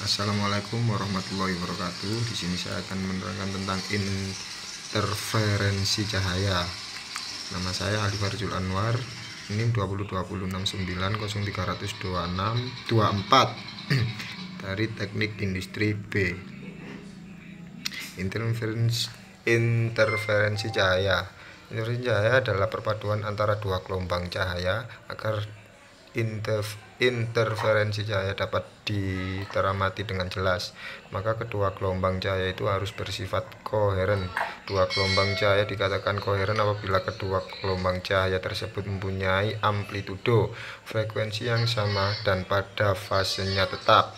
Assalamualaikum warahmatullahi wabarakatuh. Di sini saya akan menerangkan tentang interferensi cahaya. Nama saya Ali Farjul Anwar. NIM 202069032624 dari Teknik Industri B. Interferensi cahaya. Interferensi cahaya adalah perpaduan antara dua gelombang cahaya. Agar interferensi cahaya dapat diteramati dengan jelas, maka kedua gelombang cahaya itu harus bersifat koheren. Dua gelombang cahaya dikatakan koheren apabila kedua gelombang cahaya tersebut mempunyai amplitudo, frekuensi yang sama, dan pada fasenya tetap.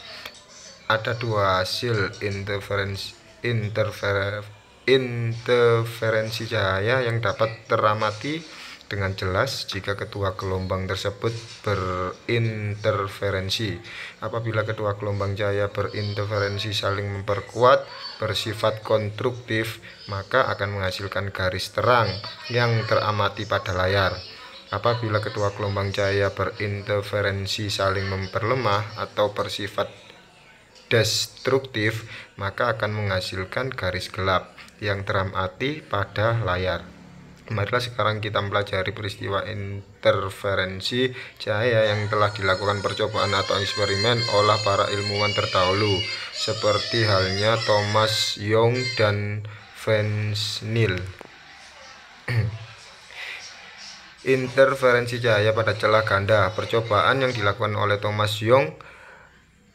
Ada dua hasil interferensi cahaya yang dapat teramati dengan jelas jika kedua gelombang tersebut berinterferensi. Apabila kedua gelombang cahaya berinterferensi saling memperkuat, bersifat konstruktif, maka akan menghasilkan garis terang yang teramati pada layar. Apabila kedua gelombang cahaya berinterferensi saling memperlemah atau bersifat destruktif, maka akan menghasilkan garis gelap yang teramati pada layar. Marilah sekarang kita mempelajari peristiwa interferensi cahaya yang telah dilakukan percobaan atau eksperimen oleh para ilmuwan terdahulu, seperti halnya Thomas Young dan Franz Snell. Interferensi cahaya pada celah ganda. Percobaan yang dilakukan oleh Thomas Young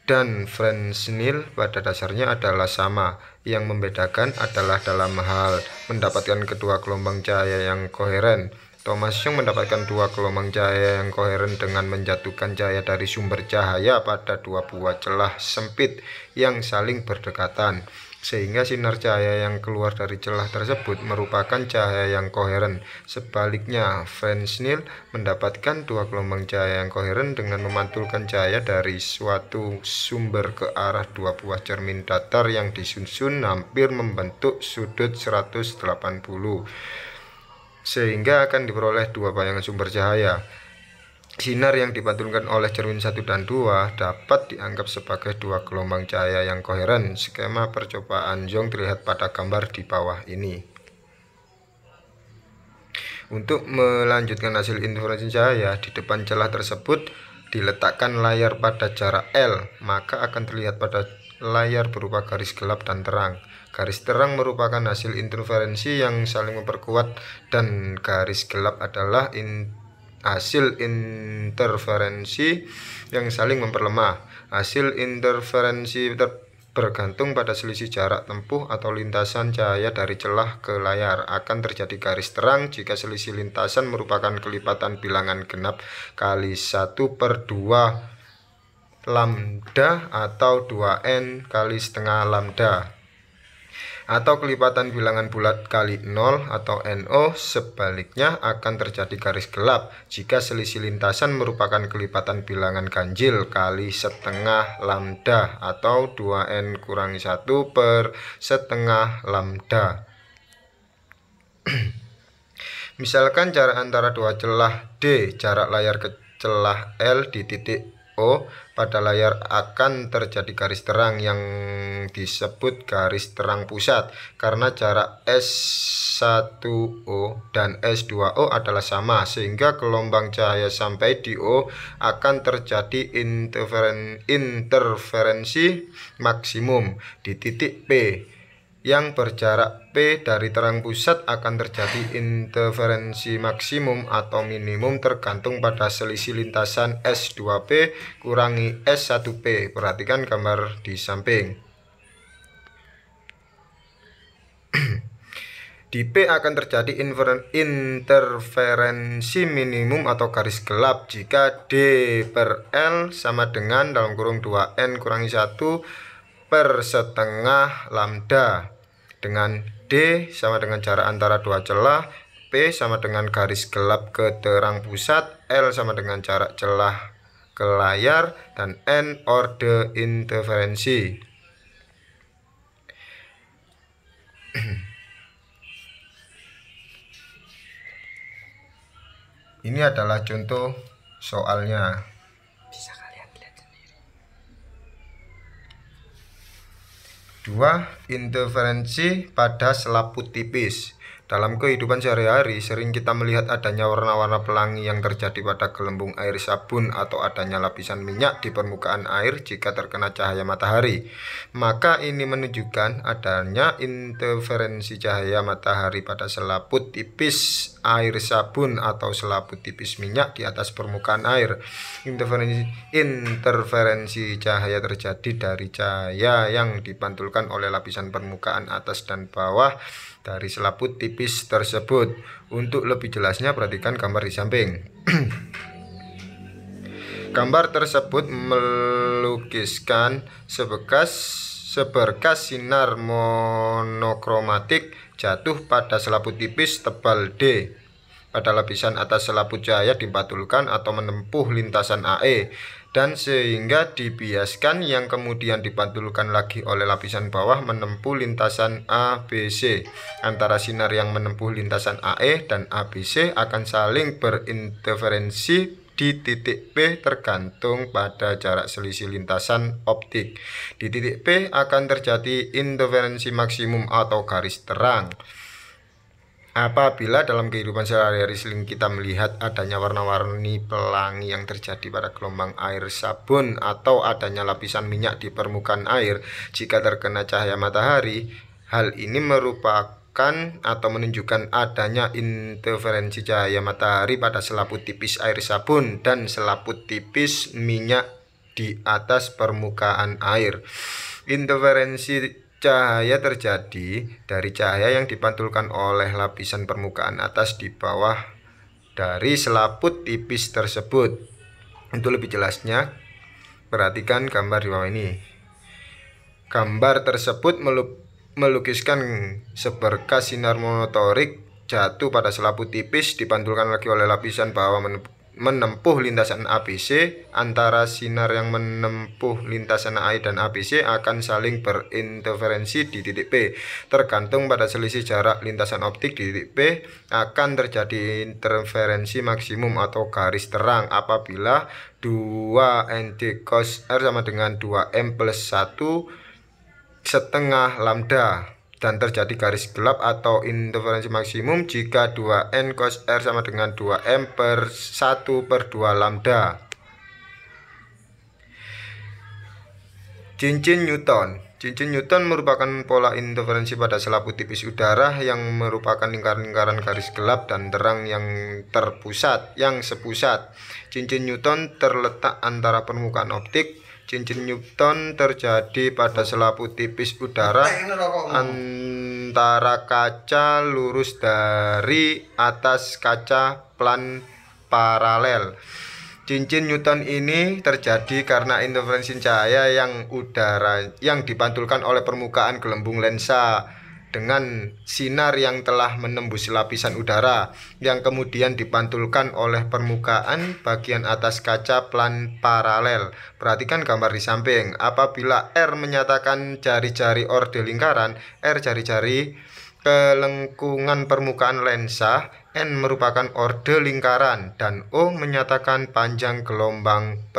dan Franz Snell pada dasarnya adalah sama. Yang membedakan adalah dalam hal mendapatkan kedua gelombang cahaya yang koheren. Thomas Young mendapatkan dua gelombang cahaya yang koheren dengan menjatuhkan cahaya dari sumber cahaya pada dua buah celah sempit yang saling berdekatan, sehingga sinar cahaya yang keluar dari celah tersebut merupakan cahaya yang koheren. Sebaliknya, Franz Snell mendapatkan dua gelombang cahaya yang koheren dengan memantulkan cahaya dari suatu sumber ke arah dua buah cermin datar yang disusun hampir membentuk sudut 180, sehingga akan diperoleh dua bayangan sumber cahaya. Sinar yang dipantulkan oleh cermin 1 dan 2 dapat dianggap sebagai dua gelombang cahaya yang koheren. Skema percobaan Young terlihat pada gambar di bawah ini. Untuk melanjutkan hasil interferensi cahaya, di depan celah tersebut diletakkan layar pada jarak L, maka akan terlihat pada layar berupa garis gelap dan terang. Garis terang merupakan hasil interferensi yang saling memperkuat, dan garis gelap adalah hasil interferensi yang saling memperlemah. Hasil interferensi bergantung pada selisih jarak tempuh atau lintasan cahaya dari celah ke layar. Akan terjadi garis terang jika selisih lintasan merupakan kelipatan bilangan genap kali 1/2 lambda atau 2n kali setengah lambda, atau kelipatan bilangan bulat kali 0 atau NO. Sebaliknya akan terjadi garis gelap jika selisih lintasan merupakan kelipatan bilangan ganjil kali setengah lambda atau 2n kurangi 1/setengah lambda. Misalkan jarak antara dua celah D, jarak layar ke celah L di titik O pada layar, akan terjadi garis terang yang disebut garis terang pusat karena jarak S1O dan S2O adalah sama, sehingga gelombang cahaya sampai di O akan terjadi interferensi maksimum. Di titik P yang berjarak P dari terang pusat akan terjadi interferensi maksimum atau minimum tergantung pada selisih lintasan S2P kurangi S1P. Perhatikan gambar di samping. Di P akan terjadi interferensi minimum atau garis gelap jika D per L sama dengan dalam kurung 2n kurangi 1/setengah lambda, dengan D sama dengan jarak antara dua celah, P sama dengan garis gelap ke terang pusat, L sama dengan jarak celah ke layar, dan N orde interferensi. Ini adalah contoh soalnya. Bisa kalian lihat sendiri. 2. Interferensi pada selaput tipis. Dalam kehidupan sehari-hari, sering kita melihat adanya warna-warna pelangi yang terjadi pada gelembung air sabun atau adanya lapisan minyak di permukaan air jika terkena cahaya matahari. Maka ini menunjukkan adanya interferensi cahaya matahari pada selaput tipis air sabun atau selaput tipis minyak di atas permukaan air. Interferensi cahaya terjadi dari cahaya yang dipantulkan oleh lapisan permukaan atas dan bawah dari selaput tipis tersebut. Untuk lebih jelasnya perhatikan gambar di samping. Gambar tersebut melukiskan seberkas sinar monokromatik jatuh pada selaput tipis tebal D pada lapisan atas selaput cahaya dipantulkan atau menempuh lintasan AE dan sehingga dibiaskan yang kemudian dipantulkan lagi oleh lapisan bawah menempuh lintasan ABC. Antara sinar yang menempuh lintasan AE dan ABC akan saling berinterferensi di titik P tergantung pada jarak selisih lintasan optik. Di titik P akan terjadi interferensi maksimum atau garis terang. Apabila dalam kehidupan sehari-hari sering kita melihat adanya warna-warni pelangi yang terjadi pada gelombang air sabun atau adanya lapisan minyak di permukaan air jika terkena cahaya matahari, hal ini merupakan atau menunjukkan adanya interferensi cahaya matahari pada selaput tipis air sabun dan selaput tipis minyak di atas permukaan air. Interferensi cahaya terjadi dari cahaya yang dipantulkan oleh lapisan permukaan atas di bawah dari selaput tipis tersebut. Untuk lebih jelasnya, perhatikan gambar di bawah ini. Gambar tersebut melukiskan seberkas sinar monotorik jatuh pada selaput tipis dipantulkan lagi oleh lapisan bawah menempuh lintasan ABC. Antara sinar yang menempuh lintasan AE dan ABC akan saling berinterferensi di titik P. Tergantung pada selisih jarak lintasan optik di titik P akan terjadi interferensi maksimum atau garis terang apabila 2ND cos R sama dengan 2M plus 1 setengah lambda, dan terjadi garis gelap atau interferensi maksimum jika 2N cos R sama dengan 2M per 1/2 lambda. Cincin Newton. Cincin Newton merupakan pola interferensi pada selaput tipis udara yang merupakan lingkaran-lingkaran garis gelap dan terang yang sepusat. Cincin Newton terletak antara permukaan optik. Cincin Newton terjadi pada selaput tipis udara antara kaca lurus dari atas kaca plan paralel. Cincin Newton ini terjadi karena interferensi cahaya yang dipantulkan oleh permukaan gelembung lensa dengan sinar yang telah menembus lapisan udara yang kemudian dipantulkan oleh permukaan bagian atas kaca plan paralel. Perhatikan gambar di samping. Apabila R menyatakan jari-jari orde lingkaran, R jari-jari kelengkungan permukaan lensa, N merupakan orde lingkaran, dan O menyatakan panjang gelombang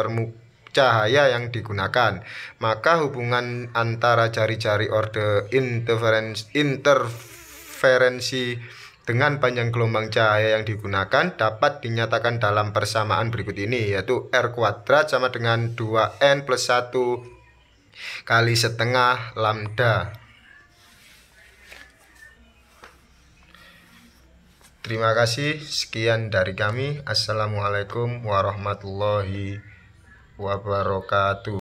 cahaya yang digunakan. Maka hubungan antara jari-jari orde interferensi dengan panjang gelombang cahaya yang digunakan dapat dinyatakan dalam persamaan berikut ini, yaitu R kuadrat sama dengan 2N plus 1 kali setengah lambda. Terima kasih, sekian dari kami. Assalamualaikum warahmatullahi wabarakatuh.